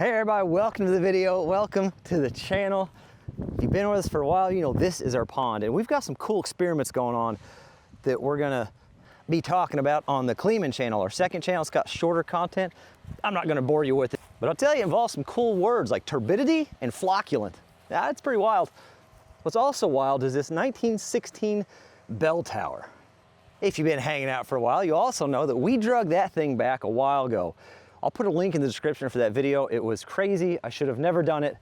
Hey everybody, welcome to the video, welcome to the channel. If you've been with us for a while, you know this is our pond, and we've got some cool experiments going on that we're gonna be talking about on the Kleeman channel. Our second channel, it's got shorter content. I'm not gonna bore you with it, but I'll tell you, it involves some cool words like turbidity and flocculent. Yeah, it's pretty wild. What's also wild is this 1916 bell tower. If you've been hanging out for a while, you also know that we drug that thing back a while ago. I'll put a link in the description for that video. It was crazy. I should have never done it,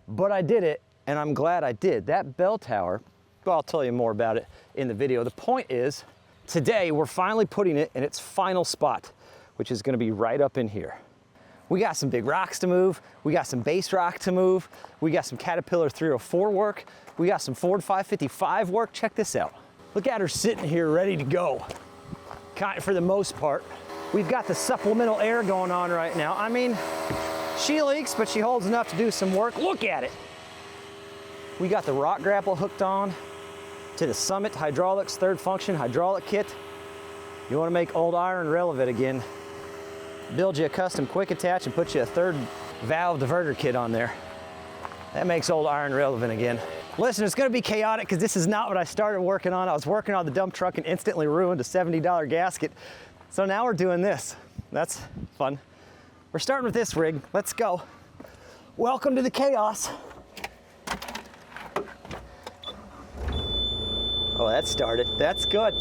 but I did it, and I'm glad I did. That bell tower, well, I'll tell you more about it in the video. The point is, today we're finally putting it in its final spot, which is gonna be right up in here. We got some big rocks to move. We got some base rock to move. We got some Caterpillar 304 work. We got some Ford 555 work. Check this out. Look at her sitting here ready to go. For the most part. We've got the supplemental air going on right now. I mean, she leaks, but she holds enough to do some work. Look at it. We got the rock grapple hooked on to the Summit Hydraulics third function hydraulic kit. You want to make old iron relevant again, build you a custom quick attach and put you a third valve diverter kit on there. That makes old iron relevant again. Listen, it's gonna be chaotic because this is not what I started working on. I was working on the dump truck and instantly ruined a $70 gasket. So now we're doing this. That's fun. We're starting with this rig. Let's go. Welcome to the chaos. Oh, that started. That's good.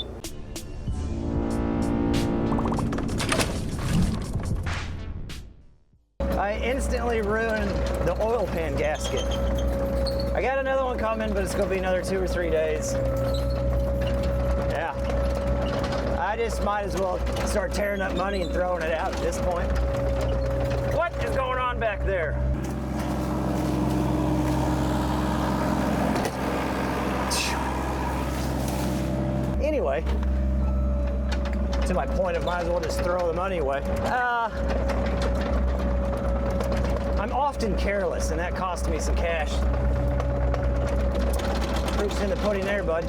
I instantly ruined the oil pan gasket. I got another one coming, but it's gonna be another 2 or 3 days. Yeah. I just might as well start tearing up money and throwing it out at this point. What is going on back there? Anyway, to my point of might as well just throw the money away. I'm often careless, and that cost me some cash. Proof's in the pudding there, bud.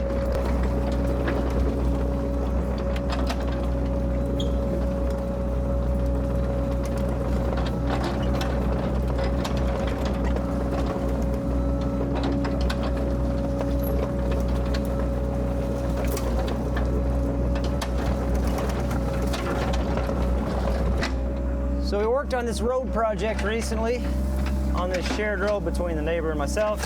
So we worked on this road project recently, on this shared road between the neighbor and myself.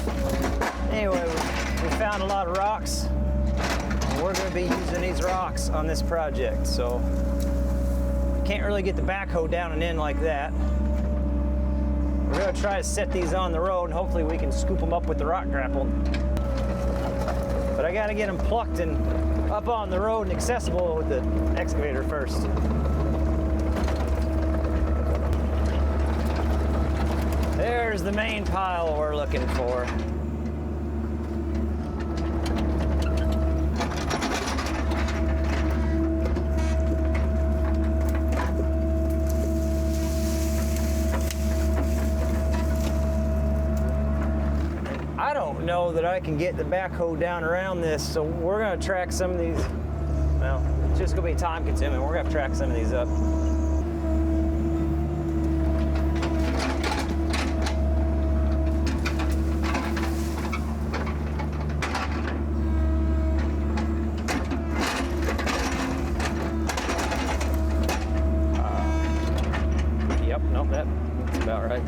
Anyway, we found a lot of rocks, and we're gonna be using these rocks on this project. So, can't really get the backhoe down and in like that. We're gonna try to set these on the road, and hopefully we can scoop them up with the rock grapple. But I gotta get them plucked and up on the road and accessible with the excavator first. There's the main pile we're looking for. I don't know that I can get the backhoe down around this, so we're gonna track some of these. Well, it's just gonna be time consuming. We're gonna have to track some of these up. Nope, that's about right.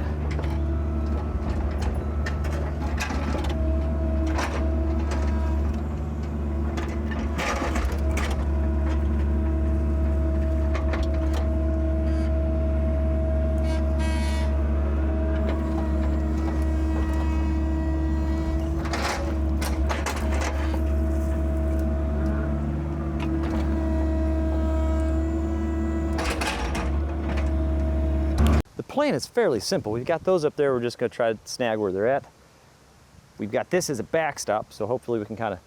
The plan is fairly simple. We've got those up there. We're just going to try to snag where they're at. We've got this as a backstop, so hopefully we can kind of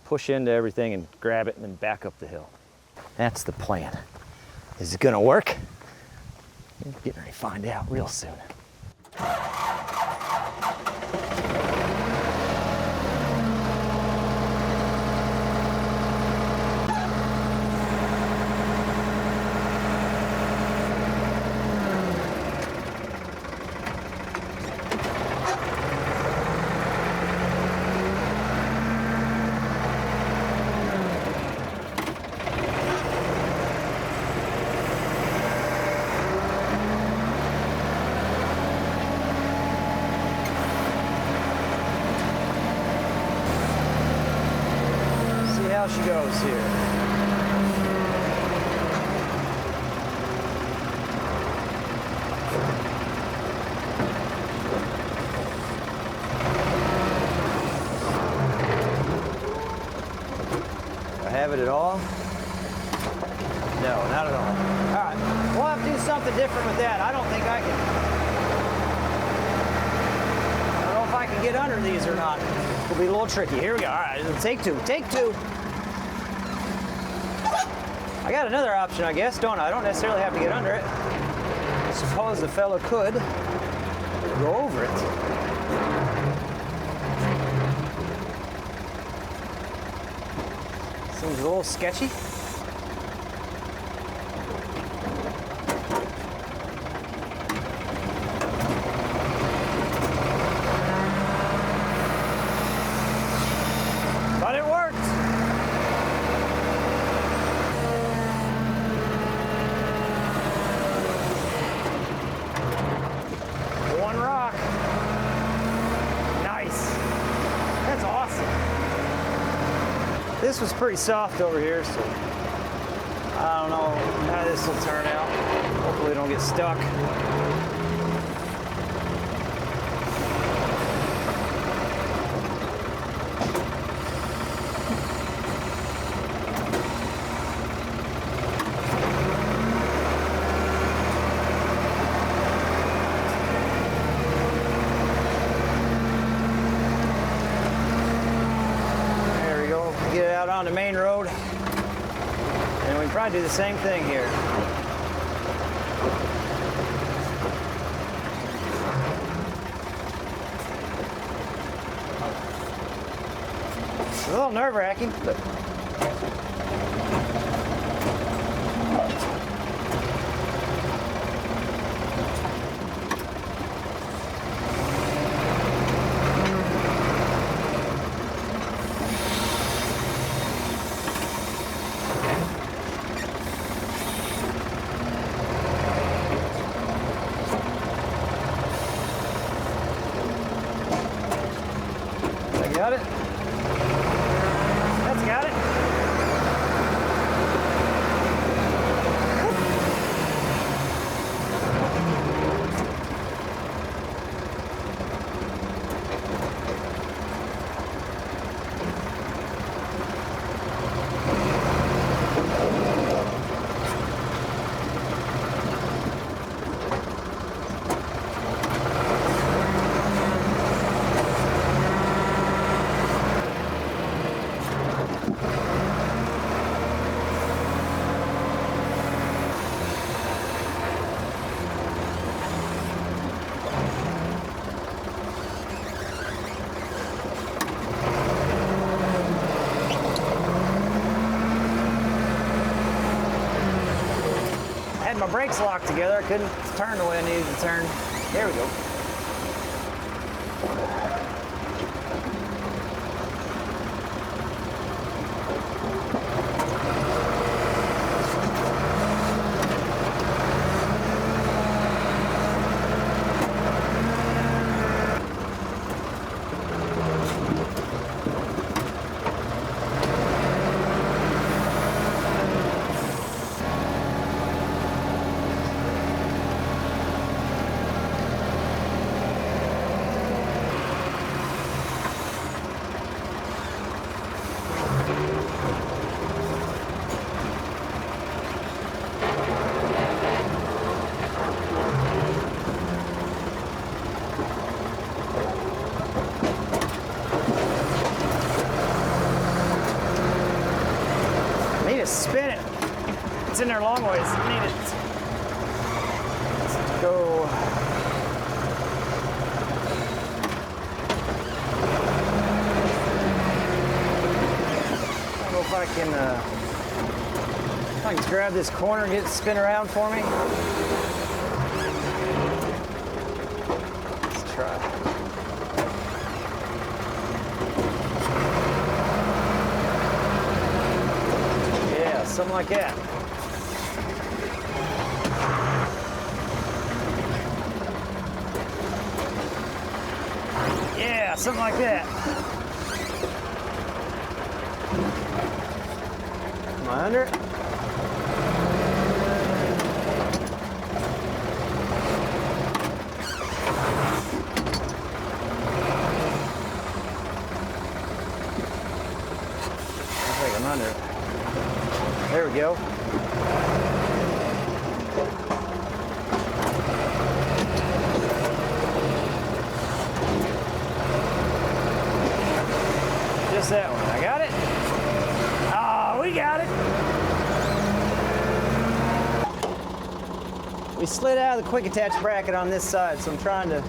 push into everything and grab it and then back up the hill. That's the plan. Is it going to work? We're getting ready to find out real soon. she goes here. Do I have it at all? No, not at all. All right, we'll have to do something different with that. I don't think I can. I don't know if I can get under these or not. It'll be a little tricky. Here we go. All right, take two. Take two. I got another option, I guess, don't I? I don't necessarily have to get under it. I suppose the fellow could go over it. Seems a little sketchy. But it worked. One rock. Nice. That's awesome. This was pretty soft over here, so I don't know how this will turn out. Hopefully it don't get stuck. Get it out on the main road, and we can probably do the same thing here. It's a little nerve-wracking, but got it? That's got it. My brakes locked together. I couldn't turn the way I needed to turn. There we go. Spin it. It's in there a long ways. I need it. Let's go. I don't know if I can grab this corner and get it to spin around for me. Let's try. Something like that. Yeah, something like that. I under it? Looks like I'm under it. There we go. Just that one. I got it. Oh, we got it. We slid out of the quick attach bracket on this side, so I'm trying to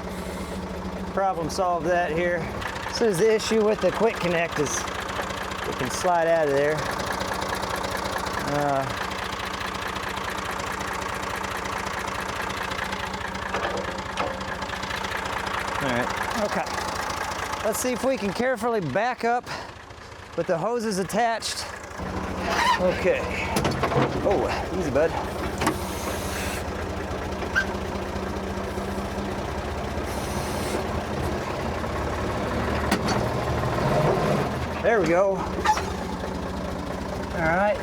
problem solve that here. So the issue with the quick connect is it can slide out of there. All right, okay. Let's see if we can carefully back up with the hoses attached. Okay. Oh, easy, bud. There we go. All right.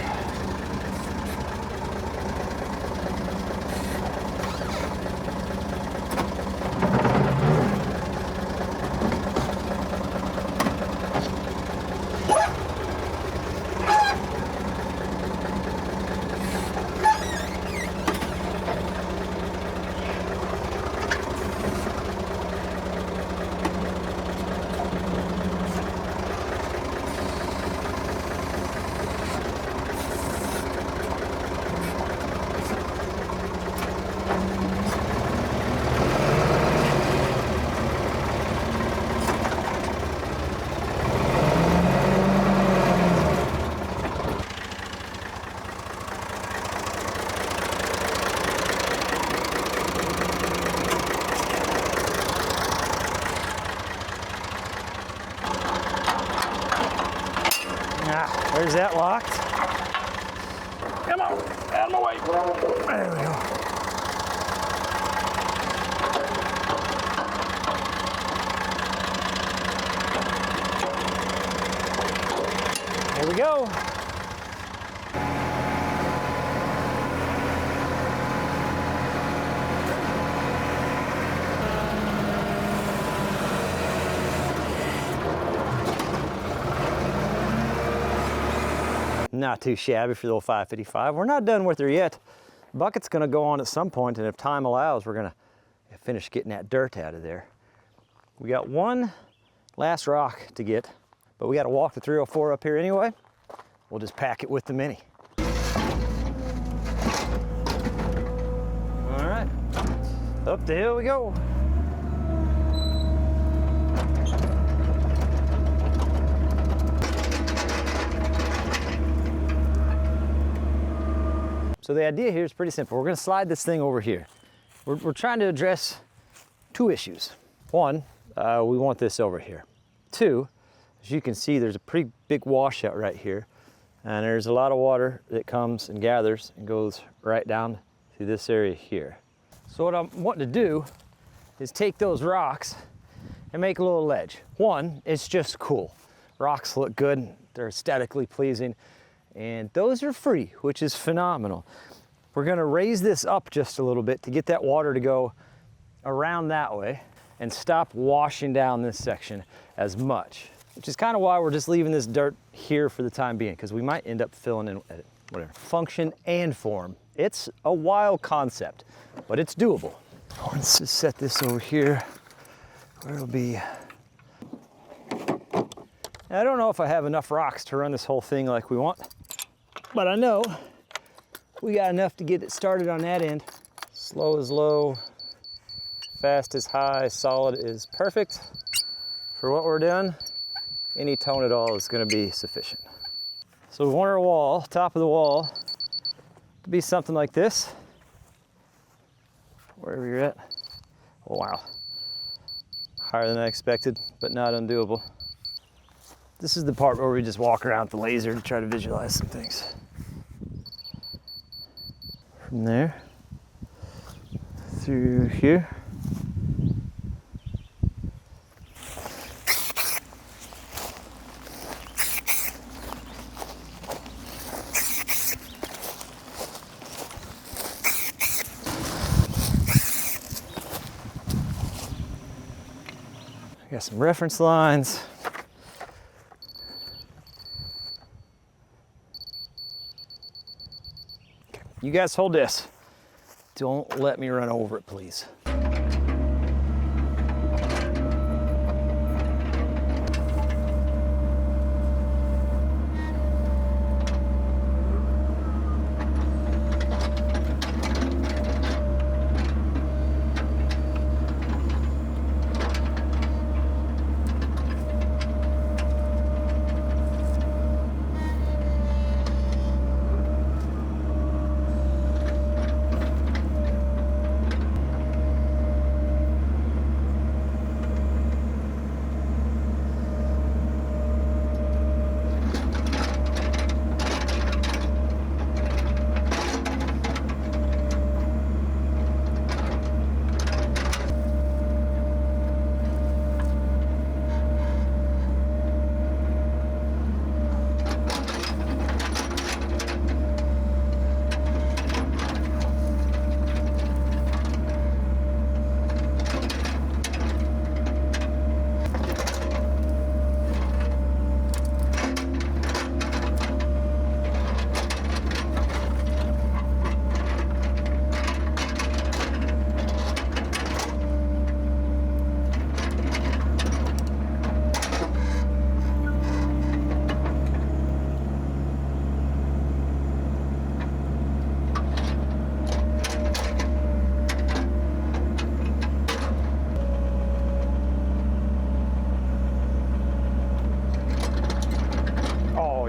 There's that locked. Come on, out of my way. There we go. There we go. Not too shabby for the old 555. We're not done with her yet. Bucket's gonna go on at some point, and if time allows, we're gonna finish getting that dirt out of there. We got one last rock to get, but we gotta walk the 304 up here anyway. We'll just pack it with the Mini. All right, up the hill we go. So the idea here is pretty simple. We're gonna slide this thing over here. We're trying to address two issues. One, we want this over here. Two, as you can see, there's a pretty big washout right here. And there's a lot of water that comes and gathers and goes right down through this area here. So what I'm wanting to do is take those rocks and make a little ledge. One, it's just cool. Rocks look good, they're aesthetically pleasing. And those are free, which is phenomenal. We're gonna raise this up just a little bit to get that water to go around that way and stop washing down this section as much, which is kind of why we're just leaving this dirt here for the time being, because we might end up filling in whatever. Function and form. It's a wild concept, but it's doable. Let's just set this over here where it'll be. I don't know if I have enough rocks to run this whole thing like we want, but I know we got enough to get it started on that end. Slow is low, fast is high, solid is perfect. For what we're doing, any tone at all is gonna be sufficient. So we want our wall, top of the wall, to be something like this. Wherever you're at. Oh wow, higher than I expected, but not undoable. This is the part where we just walk around with the laser to try to visualize some things. From there, through here. Got some reference lines. Okay. You guys hold this. Don't let me run over it, please.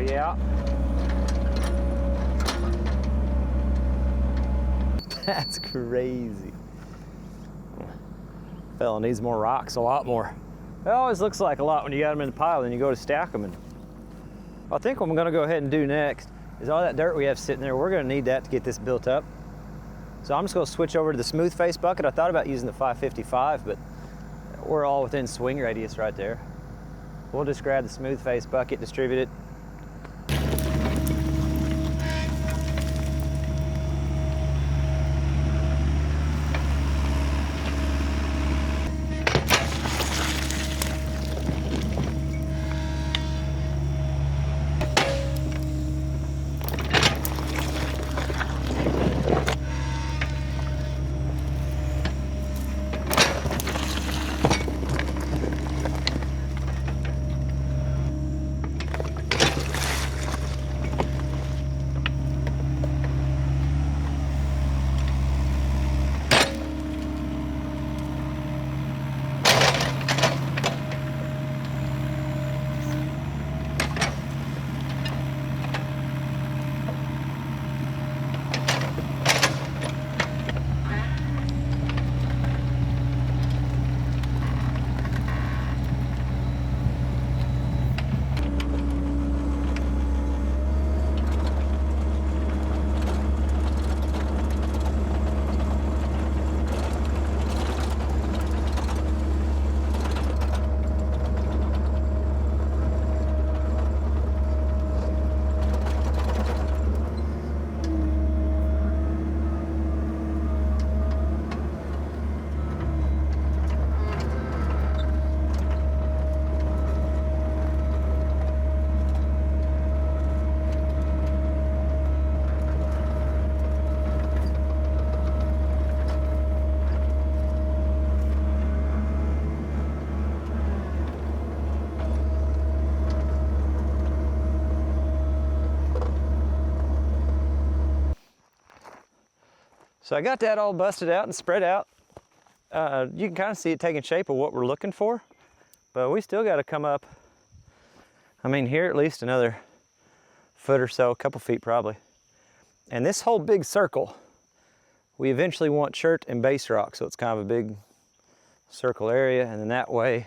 Yeah. That's crazy. Fella needs more rocks, a lot more. It always looks like a lot when you got them in the pile, then you go to stack them. And I think what I'm gonna go ahead and do next is all that dirt we have sitting there, we're gonna need that to get this built up. So I'm just gonna switch over to the smooth face bucket. I thought about using the 555, but we're all within swing radius right there. We'll just grab the smooth face bucket, distribute it. So I got that all busted out and spread out. You can kind of see it taking shape of what we're looking for, but we still got to come up, I mean, here at least another foot or so, a couple feet probably. And this whole big circle, we eventually want chert and base rock, so it's kind of a big circle area, and then that way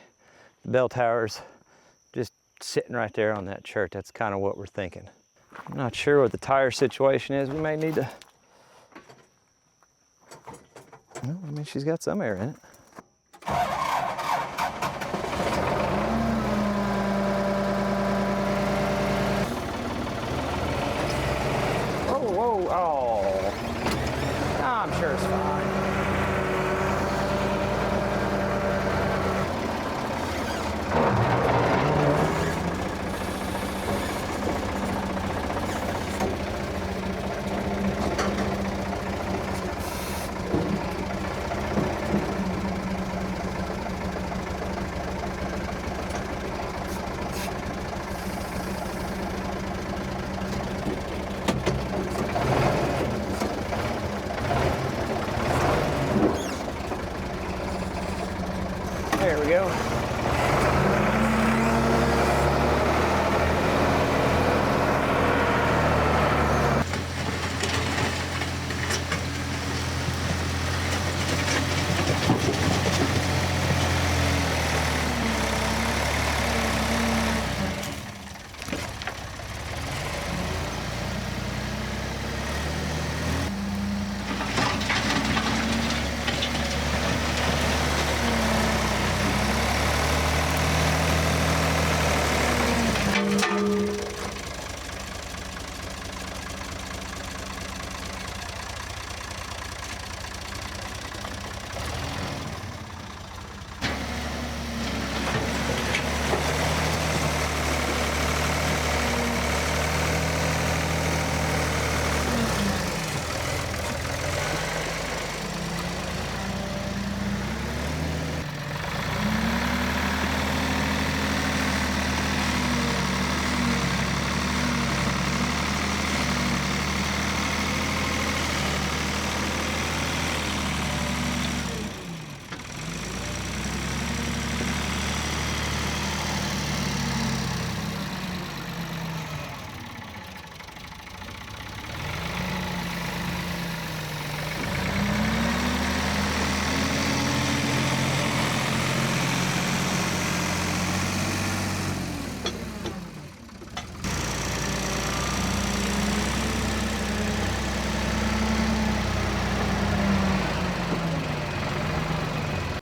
the bell tower's just sitting right there on that chert. That's kind of what we're thinking. I'm not sure what the tire situation is. We may need to, well, I mean, she's got some air in it. Whoa, oh. I'm sure it's fine. There we go.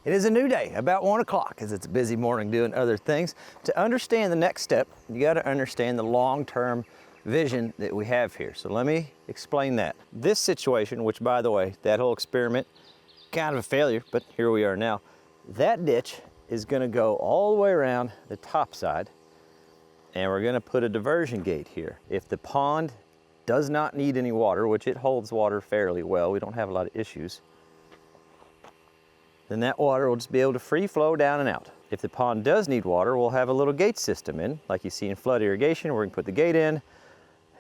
It is a new day, about 1 o'clock, as it's a busy morning doing other things. To understand the next step, you got to understand the long-term vision that we have here. So let me explain that. This situation, which by the way, that whole experiment, kind of a failure, but here we are now. That ditch is going to go all the way around the top side, and we're going to put a diversion gate here. If the pond does not need any water, which it holds water fairly well, we don't have a lot of issues, then that water will just be able to free flow down and out. If the pond does need water, we'll have a little gate system in, like you see in flood irrigation, where we can put the gate in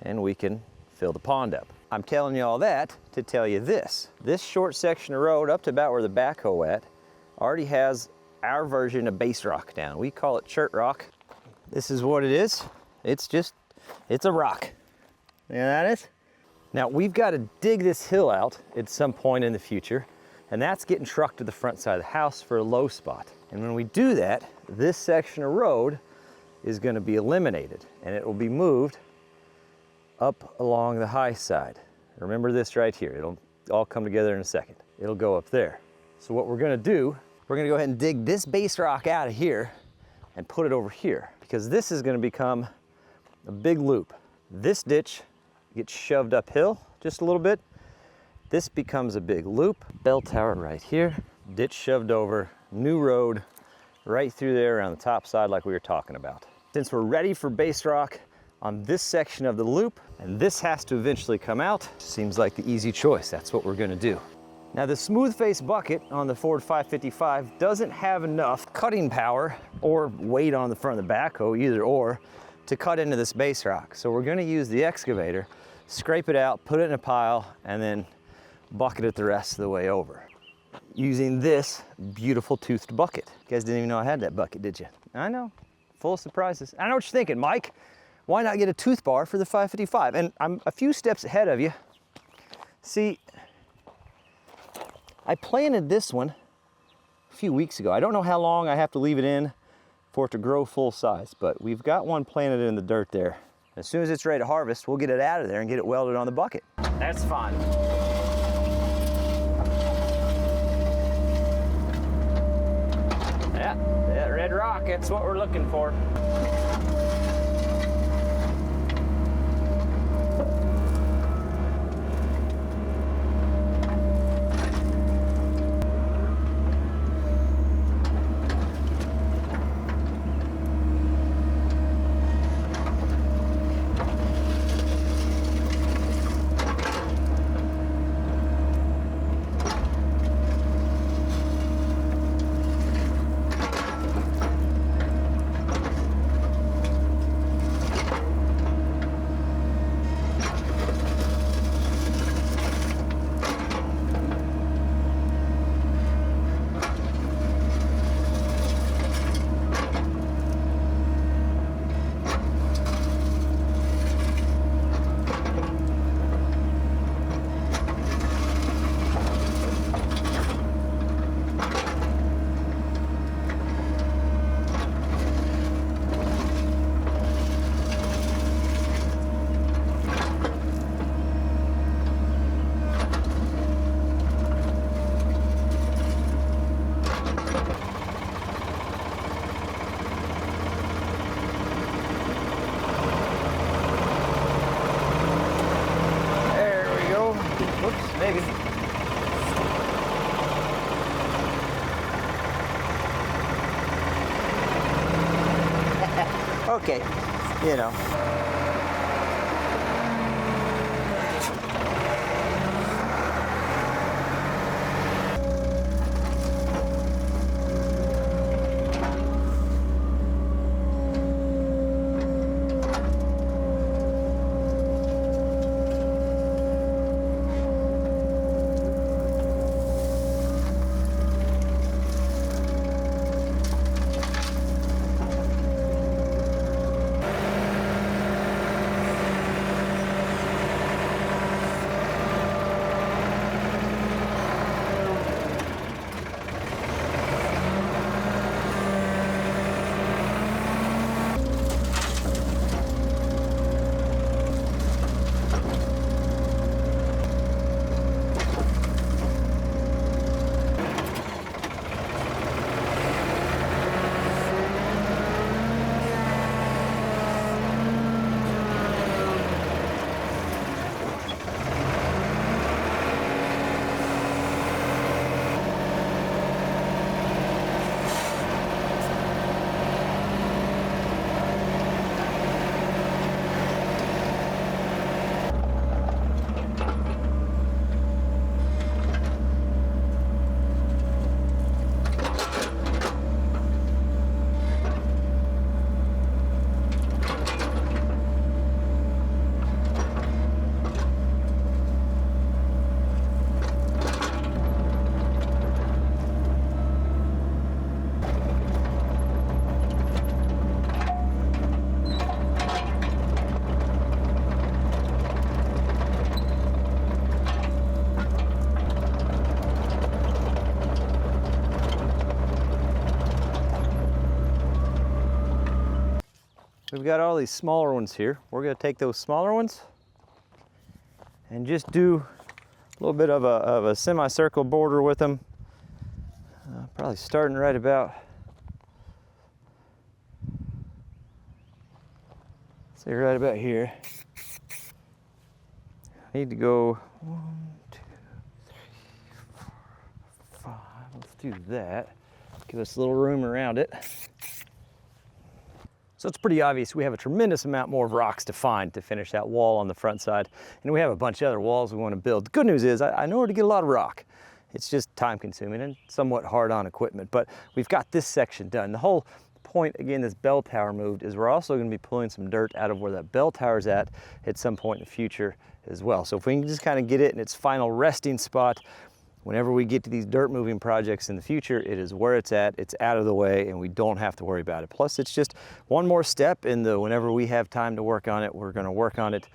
and we can fill the pond up. I'm telling you all that to tell you this. This short section of road up to about where the backhoe at already has our version of base rock down. We call it chert rock. This is what it is. It's a rock. You know what that is? Now we've got to dig this hill out at some point in the future, and that's getting trucked to the front side of the house for a low spot. And when we do that, this section of road is going to be eliminated, and it will be moved up along the high side. Remember this right here. It'll all come together in a second. It'll go up there. So what we're going to do, we're going to go ahead and dig this base rock out of here and put it over here, because this is going to become a big loop. This ditch gets shoved uphill just a little bit. This becomes a big loop. Bell tower right here, ditch shoved over, new road right through there around the top side like we were talking about. Since we're ready for base rock on this section of the loop, and this has to eventually come out, seems like the easy choice. That's what we're gonna do. Now the smooth face bucket on the Ford 555 doesn't have enough cutting power or weight on the front of the backhoe, either or, to cut into this base rock. So we're gonna use the excavator, scrape it out, put it in a pile, and then bucket it the rest of the way over using this beautiful toothed bucket. You guys didn't even know I had that bucket, did you? I know, full of surprises. I know what you're thinking, Mike. Why not get a tooth bar for the 555? And I'm a few steps ahead of you. See, I planted this one a few weeks ago. I don't know how long I have to leave it in for it to grow full size, but we've got one planted in the dirt there. As soon as it's ready to harvest, we'll get it out of there and get it welded on the bucket. That's fine. Yeah, that red rock, that's what we're looking for. Okay, you know. We've got all these smaller ones here. We're gonna take those smaller ones and just do a little bit of a semicircle border with them. Probably starting right about, say right about here. Need to go 1, 2, 3, 4, 5. Let's do that. Give us a little room around it. So it's pretty obvious we have a tremendous amount more of rocks to find to finish that wall on the front side. And we have a bunch of other walls we want to build. The good news is I know where to get a lot of rock. It's just time consuming and somewhat hard on equipment, but we've got this section done. The whole point, again, this bell tower moved is we're also going to be pulling some dirt out of where that bell tower's at some point in the future as well. So if we can just kind of get it in its final resting spot, whenever we get to these dirt moving projects in the future, it is where it's at, it's out of the way, and we don't have to worry about it. Plus, it's just one more step in the whenever we have time to work on it, we're gonna work on it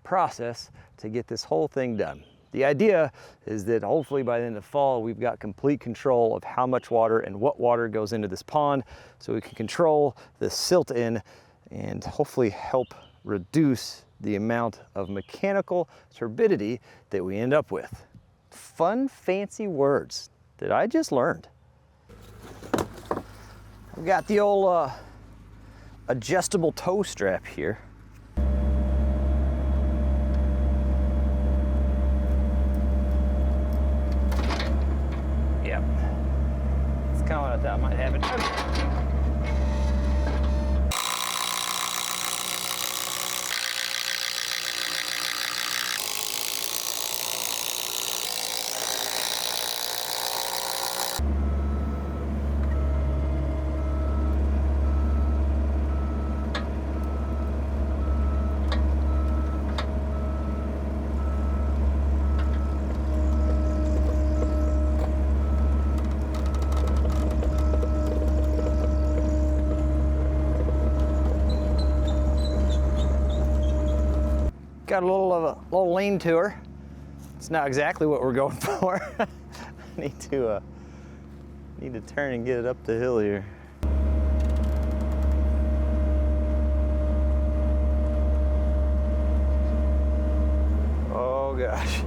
process to get this whole thing done. The idea is that hopefully by the end of the fall, we've got complete control of how much water and what water goes into this pond, so we can control the silt in and hopefully help reduce the amount of mechanical turbidity that we end up with. Fun, fancy words that I just learned. I've got the old adjustable toe strap here. Yep. It's kind of what I thought I might have it. Got a little lean to her. It's not exactly what we're going for. Need to turn and get it up the hill here. Oh gosh.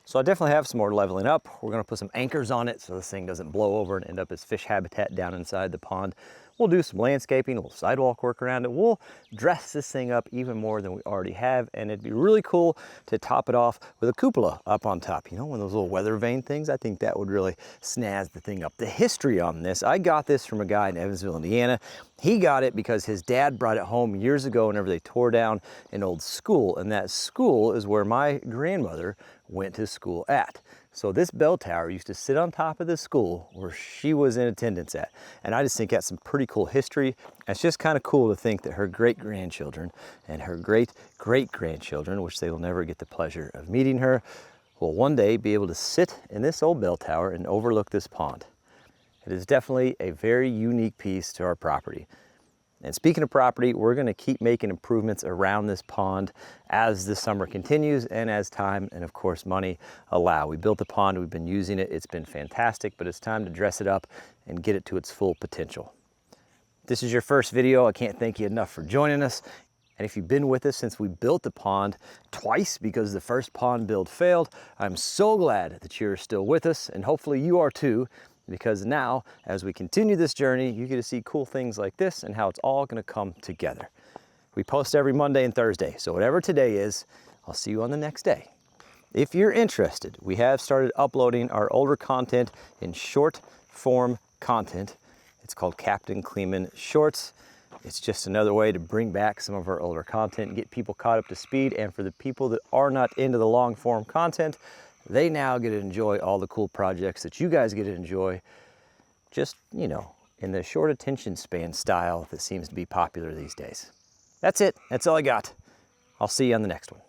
So I definitely have some more leveling up. We're gonna put some anchors on it so this thing doesn't blow over and end up as fish habitat down inside the pond. We'll do some landscaping, a little sidewalk work around it. We'll dress this thing up even more than we already have, and it'd be really cool to top it off with a cupola up on top. You know, one of those little weather vane things. I think that would really snazz the thing up. The history on this, I got this from a guy in Evansville, Indiana. He got it because his dad brought it home years ago whenever they tore down an old school, and that school is where my grandmother went to school at. So this bell tower used to sit on top of the school where she was in attendance at. And I just think that's some pretty cool history. It's just kind of cool to think that her great-grandchildren and her great-great-grandchildren, which they will never get the pleasure of meeting her, will one day be able to sit in this old bell tower and overlook this pond. It is definitely a very unique piece to our property. And speaking of property, we're gonna keep making improvements around this pond as the summer continues and as time and of course money allow. We built the pond, we've been using it, it's been fantastic, but it's time to dress it up and get it to its full potential. If this is your first video, I can't thank you enough for joining us. And if you've been with us since we built the pond twice because the first pond build failed, I'm so glad that you're still with us, and hopefully you are too, because now, as we continue this journey, you get to see cool things like this and how it's all gonna come together. We post every Monday and Thursday, so whatever today is, I'll see you on the next day. If you're interested, we have started uploading our older content in short form content. It's called Captain Kleeman Shorts. It's just another way to bring back some of our older content and get people caught up to speed. And for the people that are not into the long form content, they now get to enjoy all the cool projects that you guys get to enjoy, just, you know, in the short attention span style that seems to be popular these days. That's it. That's all I got. I'll see you on the next one.